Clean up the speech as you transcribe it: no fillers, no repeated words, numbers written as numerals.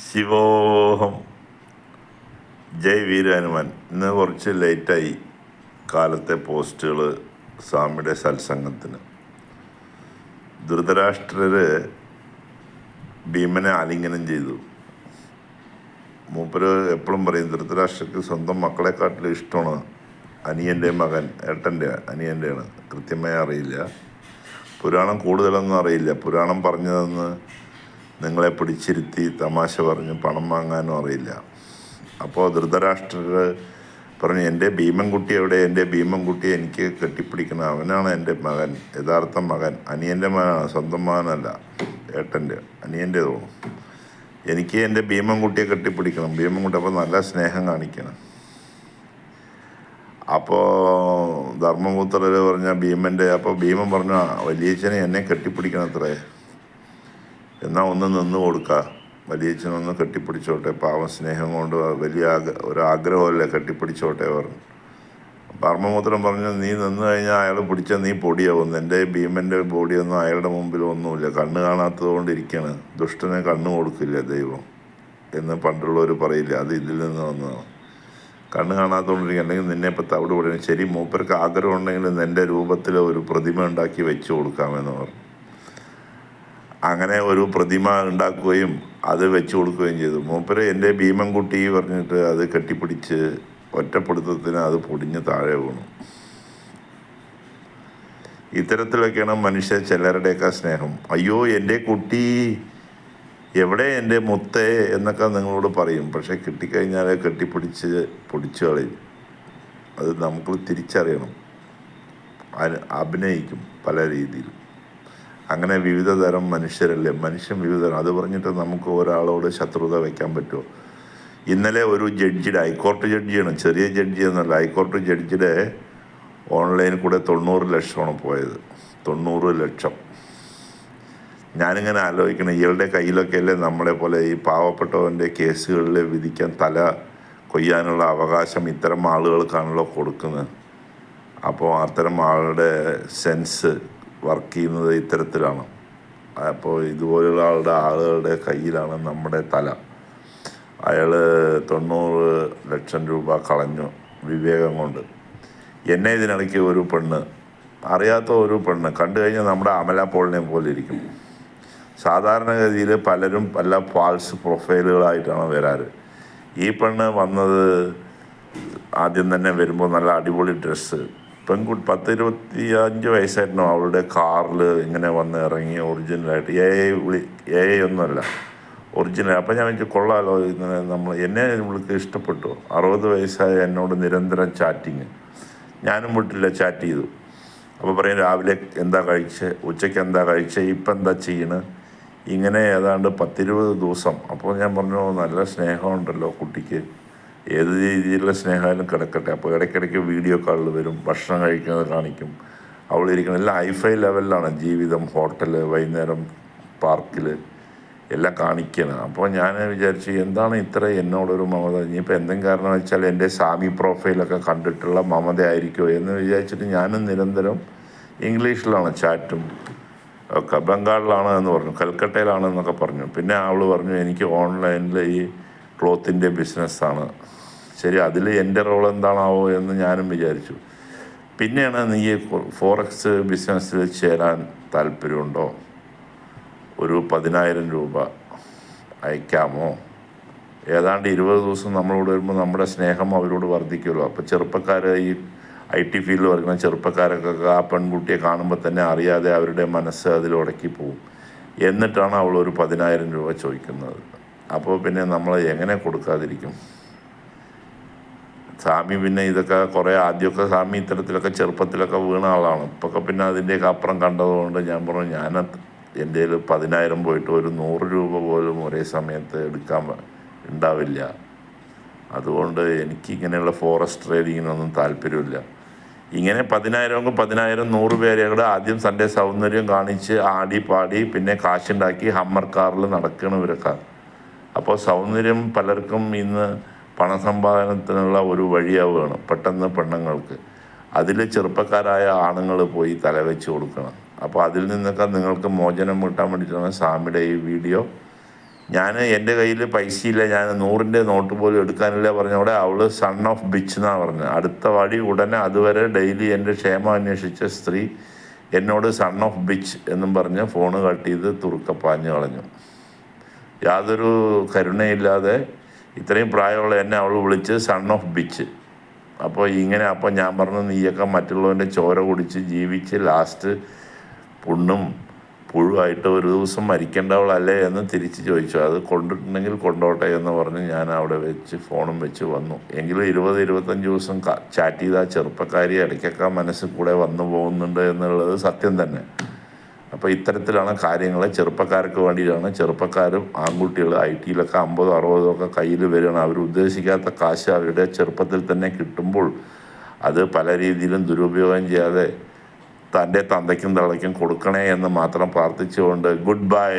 ശിവോഹം. ജയ് വീരഹനുമാൻ. ഇന്ന് കുറച്ച് ലേറ്റായി കാലത്തെ പോസ്റ്റുകൾ സ്വാമിയുടെ സത്സംഗത്തിന്. ധൃതരാഷ്ട്രര് ഭീമനെ ആലിംഗനം ചെയ്തു. മൂപ്പര് എപ്പോഴും പറയും ധൃതരാഷ്ട്രക്ക് സ്വന്തം മക്കളെക്കാട്ടിലും ഇഷ്ടമാണ് അനിയൻ്റെ മകൻ, ഏട്ടൻ്റെ അനിയൻ്റെയാണ്. കൃത്യമായി അറിയില്ല, പുരാണം കൂടുതലൊന്നും അറിയില്ല. പുരാണം പറഞ്ഞതെന്ന് നിങ്ങളെ പിടിച്ചിരുത്തി തമാശ പറഞ്ഞ് പണം വാങ്ങാനും അറിയില്ല. അപ്പോൾ ധൃതരാഷ്ട്രർ പറഞ്ഞു, എൻ്റെ ഭീമൻകുട്ടി എവിടെ? എൻ്റെ ഭീമൻകുട്ടിയെ എനിക്ക് കെട്ടിപ്പിടിക്കണം, അവനാണ് എൻ്റെ മകൻ, യഥാർത്ഥ മകൻ. അനിയൻ്റെ മകനാണ്, സ്വന്തം മകനല്ല, ഏട്ടൻ്റെ അനിയൻ്റെ തോന്നും. എനിക്ക് എൻ്റെ ഭീമൻകുട്ടിയെ കെട്ടിപ്പിടിക്കണം. ഭീമൻകുട്ടി അപ്പോൾ നല്ല സ്നേഹം കാണിക്കണം. അപ്പോൾ ധർമ്മപുത്രർ പറഞ്ഞ ഭീമൻ്റെ, അപ്പോൾ ഭീമൻ പറഞ്ഞു, വലിയച്ഛനെ എന്നെ കെട്ടിപ്പിടിക്കണത്രേ, എന്നാൽ ഒന്ന് നിന്ന് കൊടുക്കുക, വലിയച്ഛനൊന്ന് കെട്ടിപ്പിടിച്ചോട്ടെ, പാവം സ്നേഹം കൊണ്ട് വലിയ ഒരാഗ്രഹമല്ലേ, കെട്ടിപ്പിടിച്ചോട്ടെ പറഞ്ഞു. ധർമ്മപുത്രൻ പറഞ്ഞു, നീ നിന്ന് കഴിഞ്ഞാൽ അയാൾ പിടിച്ചാൽ നീ പൊടിയാവും, എൻ്റെ ഭീമൻ്റെ ബോഡിയൊന്നും അയാളുടെ മുമ്പിൽ ഒന്നുമില്ല, കണ്ണ് കാണാത്തത് കൊണ്ടിരിക്കുകയാണ്, ദുഷ്ടനെ കണ്ണ് കൊടുക്കില്ല ദൈവം എന്ന് പണ്ടുള്ളവർ പറയില്ല, അത് ഇതിൽ നിന്ന് വന്നതാണ്. കണ്ണ് കാണാത്തതുകൊണ്ടിരിക്കുക, അല്ലെങ്കിൽ നിന്നെ ഇപ്പം തവിട് പൊടിയാണ്. ശരി, മൂപ്പർക്ക് ആഗ്രഹം ഉണ്ടെങ്കിൽ എൻ്റെ രൂപത്തിൽ ഒരു പ്രതിമ ഉണ്ടാക്കി വെച്ച് കൊടുക്കാമെന്ന് പറഞ്ഞു. അങ്ങനെ ഒരു പ്രതിമ ഉണ്ടാക്കുകയും അത് വെച്ച് കൊടുക്കുകയും ചെയ്തു. മൂപ്പര് എൻ്റെ ഭീമൻകുട്ടി പറഞ്ഞിട്ട് അത് കെട്ടിപ്പിടിച്ച് ഒറ്റപ്പെടുത്തത്തിന് അത് പൊടിഞ്ഞ് താഴെ വീണു. ഇത്തരത്തിലൊക്കെയാണ് മനുഷ്യ ചിലരുടെയൊക്കെ സ്നേഹം. അയ്യോ എൻ്റെ കുട്ടി എവിടെ, എൻ്റെ മുത്തേ എന്നൊക്കെ നിങ്ങളോട് പറയും. പക്ഷെ കിട്ടിക്കഴിഞ്ഞാൽ കെട്ടിപ്പിടിച്ച് പൊടിച്ചു കളയും. അത് നമുക്ക് തിരിച്ചറിയണം. അഭിനയിക്കും പല രീതിയിൽ. അങ്ങനെ വിവിധ തരം മനുഷ്യരല്ലേ, മനുഷ്യൻ വിവിധ തരം. അത് പറഞ്ഞിട്ട് നമുക്ക് ഒരാളോട് ശത്രുത വയ്ക്കാൻ പറ്റുമോ? ഇന്നലെ ഒരു ജഡ്ജിയുടെ, ഹൈക്കോർട്ട് ജഡ്ജിയാണ്, ചെറിയ ജഡ്ജി എന്നല്ല, ഹൈക്കോർട്ട് ജഡ്ജിയുടെ ഓൺലൈനിൽ കൂടെ 90 ലക്ഷമാണ് പോയത്. 90 ലക്ഷം. ഞാനിങ്ങനെ ആലോചിക്കണം, ഇയാളുടെ കയ്യിലൊക്കെ അല്ലേ നമ്മളെ പോലെ ഈ പാവപ്പെട്ടവൻ്റെ കേസുകളിൽ വിധിക്കാൻ തല കൊയ്യാനുള്ള അവകാശം ഇത്തരം ആളുകൾക്കാണല്ലോ കൊടുക്കുന്നത്. അപ്പോൾ അത്തരം ആളുടെ സെൻസ് വർക്ക് ചെയ്യുന്നത് ഇത്തരത്തിലാണ്. അപ്പോൾ ഇതുപോലുള്ള ആളുകളുടെ കയ്യിലാണ് നമ്മുടെ തല. അയാൾ 90 ലക്ഷം രൂപ കളഞ്ഞു വിവേകം കൊണ്ട്. എന്നെ ഇതിനിടയ്ക്ക് ഒരു പെണ്ണ്, അറിയാത്ത ഒരു പെണ്ണ് കണ്ടു കഴിഞ്ഞാൽ നമ്മുടെ അമല പോളിനെ പോലെ ഇരിക്കും. സാധാരണഗതിയിൽ പലരും പല ഫാൾസ് പ്രൊഫൈലുകളായിട്ടാണ് വരാറ്. ഈ പെണ്ണ് വന്നത് ആദ്യം തന്നെ വരുമ്പോൾ നല്ല അടിപൊളി ഡ്രസ്സ്, പെൺകുട്ടി 10-25 വയസ്സായിരുന്നു. അവളുടെ കാറിൽ ഇങ്ങനെ വന്ന് ഇറങ്ങി ഒറിജിനലായിട്ട്, എ ഒന്നുമല്ല, ഒറിജിനൽ. അപ്പം ഞാൻ വെച്ചാൽ കൊള്ളാമല്ലോ, ഇങ്ങനെ എന്നെ ഇവൾക്ക് ഇഷ്ടപ്പെട്ടു. 60 വയസ്സായ എന്നോട് നിരന്തരം ചാറ്റിങ്, ഞാനും വീട്ടില്ല, ചാറ്റ് ചെയ്തു. അപ്പോൾ പറയും രാവിലെ എന്താ കഴിച്ച്, ഉച്ചയ്ക്ക് എന്താ കഴിച്ച്, ഇപ്പം എന്താ ചെയ്യണ്, ഇങ്ങനെ ഏതാണ്ട് 10-20 ദിവസം. അപ്പോൾ ഞാൻ പറഞ്ഞു, നല്ല സ്നേഹമുണ്ടല്ലോ കുട്ടിക്ക്, ഏത് രീതിയിലുള്ള സ്നേഹമായാലും കിടക്കട്ടെ. അപ്പോൾ ഇടയ്ക്കിടയ്ക്ക് വീഡിയോ കോളിൽ വരും, ഭക്ഷണം കഴിക്കുന്നത് കാണിക്കും. അവളിരിക്കണം എല്ലാം ഹൈഫൈ ലെവലിലാണ് ജീവിതം. ഹോട്ടൽ, വൈകുന്നേരം പാർക്കിൽ എല്ലാം കാണിക്കണം. അപ്പോൾ ഞാൻ വിചാരിച്ചു, എന്താണ് ഇത്ര എന്നോടൊരു മമത? ഇനിയിപ്പോൾ എന്തെങ്കിലും കാരണം വെച്ചാൽ എൻ്റെ സാമി പ്രൊഫൈലൊക്കെ കണ്ടിട്ടുള്ള മമത ആയിരിക്കുമോ എന്ന് വിചാരിച്ചിട്ട് ഞാനും നിരന്തരം ഇംഗ്ലീഷിലാണ് ചാറ്റും ഒക്കെ. ബംഗാളിലാണ് എന്ന് പറഞ്ഞു, കൽക്കട്ടയിലാണെന്നൊക്കെ പറഞ്ഞു. പിന്നെ അവൾ പറഞ്ഞു, എനിക്ക് ഓൺലൈനിൽ ഈ ക്ലോത്തിൻ്റെ ബിസിനസ്സാണ്. ശരി, അതിൽ എൻ്റെ റോൾ എന്താണാവോ എന്ന് ഞാനും വിചാരിച്ചു. പിന്നെയാണ്, നീ ഫോറക്സ് ബിസിനസ്സിൽ ചേരാൻ താല്പര്യമുണ്ടോ? ഒരു 10,000 രൂപ അയക്കാമോ? ഏതാണ്ട് 20 ദിവസം നമ്മളോട് വരുമ്പോൾ നമ്മുടെ സ്നേഹം അവരോട് വർദ്ധിക്കുമല്ലോ. അപ്പോൾ ചെറുപ്പക്കാർ, ഈ IT ഫീൽഡിൽ വർക്കുന്ന ചെറുപ്പക്കാരൊക്കെ ആ പെൺകുട്ടിയെ കാണുമ്പോൾ തന്നെ അറിയാതെ അവരുടെ മനസ്സ് അതിൽ ഉടക്കി പോവും. എന്നിട്ടാണ് അവൾ ഒരു 10,000 രൂപ ചോദിക്കുന്നത്. അപ്പോൾ പിന്നെ നമ്മൾ എങ്ങനെ കൊടുക്കാതിരിക്കും? സ്വാമി പിന്നെ ഇതൊക്കെ കുറേ ആദ്യമൊക്കെ സ്വാമി ഇത്തരത്തിലൊക്കെ ചെറുപ്പത്തിലൊക്കെ വീണ ആളാണ്. ഇപ്പൊക്കെ പിന്നെ അതിൻ്റെയൊക്കെ അപ്പുറം കണ്ടതുകൊണ്ട് ഞാൻ പറഞ്ഞു, ഞാൻ എൻ്റെ 10,000 പോയിട്ട് ഒരു 100 രൂപ പോലും ഒരേ സമയത്ത് എടുക്കാൻ ഉണ്ടാവില്ല. അതുകൊണ്ട് എനിക്കിങ്ങനെയുള്ള ഫോറസ്റ്റ് ട്രേഡിങ്ങിനൊന്നും താല്പര്യമില്ല. ഇങ്ങനെ 10,000 100 പേരെ കൂടെ ആദ്യം തൻ്റെ സൗന്ദര്യം കാണിച്ച് ആടി പാടി പിന്നെ കാശുണ്ടാക്കി ഹമ്മർ കാറിൽ നടക്കണവരൊക്കെ. അപ്പോൾ സൗന്ദര്യം പലർക്കും ഇന്ന് പണസമ്പാദനത്തിനുള്ള ഒരു വഴിയാവുകയാണ് പെട്ടെന്ന് പെണ്ണുങ്ങൾക്ക്. അതിൽ ചെറുപ്പക്കാരായ ആണുങ്ങൾ പോയി തലവെച്ച് കൊടുക്കണം. അപ്പോൾ അതിൽ നിന്നൊക്കെ നിങ്ങൾക്ക് മോചനം കിട്ടാൻ വേണ്ടിയിട്ടാണ് സ്വാമിയുടെ ഈ വീഡിയോ. ഞാൻ എൻ്റെ കയ്യിൽ പൈസയില്ല, ഞാൻ 100-ൻ്റെ നോട്ട് പോലും എടുക്കാനില്ല പറഞ്ഞവിടെ അവൾ സൺ ഓഫ് ബിച്ച് എന്നാണ് പറഞ്ഞത്. അടുത്ത വഴി ഉടനെ അതുവരെ ഡെയിലി എൻ്റെ ക്ഷേമം അന്വേഷിച്ച സ്ത്രീ എന്നോട് സൺ ഓഫ് ബിച്ച് എന്നും പറഞ്ഞ് ഫോണ് കട്ട് ചെയ്ത് തുറുക്കപ്പാഞ്ഞു കളഞ്ഞു. യാതൊരു കരുണയില്ലാതെ ഇത്രയും പ്രായമുള്ള എന്നെ അവൾ വിളിച്ച് സൺ ഓഫ് ബിച്ച്. അപ്പോൾ ഞാൻ പറഞ്ഞു, നീയൊക്കെ മറ്റുള്ളവൻ്റെ ചോര കുടിച്ച് ജീവിച്ച് ലാസ്റ്റ് പുണ്ണും പുഴുവായിട്ട് ഒരു ദിവസം മരിക്കേണ്ടവളല്ലേ എന്ന് തിരിച്ച് ചോദിച്ചു. അത് കൊണ്ടിട്ടുണ്ടെങ്കിൽ കൊണ്ടോട്ടെ എന്ന് പറഞ്ഞ് ഞാൻ അവിടെ വെച്ച് ഫോണും വെച്ച് വന്നു. എങ്കിലും 20-25 ദിവസം ചാറ്റ് ചെയ്ത ചെറുപ്പക്കാരി ഇടയ്ക്കൊക്കെ മനസ്സിൽ കൂടെ വന്നു പോകുന്നുണ്ട് എന്നുള്ളത് സത്യം തന്നെ. അപ്പോൾ ഇത്തരത്തിലാണ് കാര്യങ്ങൾ. ചെറുപ്പക്കാർക്ക് വേണ്ടിയിട്ടാണ്. ചെറുപ്പക്കാരും ആൺകുട്ടികൾ IT-യിലൊക്കെ 50-60 ഒക്കെ കയ്യിൽ വരികയാണ്. അവർ ഉദ്ദേശിക്കാത്ത കാശ് അവരുടെ ചെറുപ്പത്തിൽ തന്നെ കിട്ടുമ്പോൾ അത് പല രീതിയിലും ദുരുപയോഗം ചെയ്യാതെ തൻ്റെ തന്തയ്ക്കും തള്ളയ്ക്കും കൊടുക്കണേ എന്ന് മാത്രം പ്രാർത്ഥിച്ചുകൊണ്ട് ഗുഡ് ബൈ.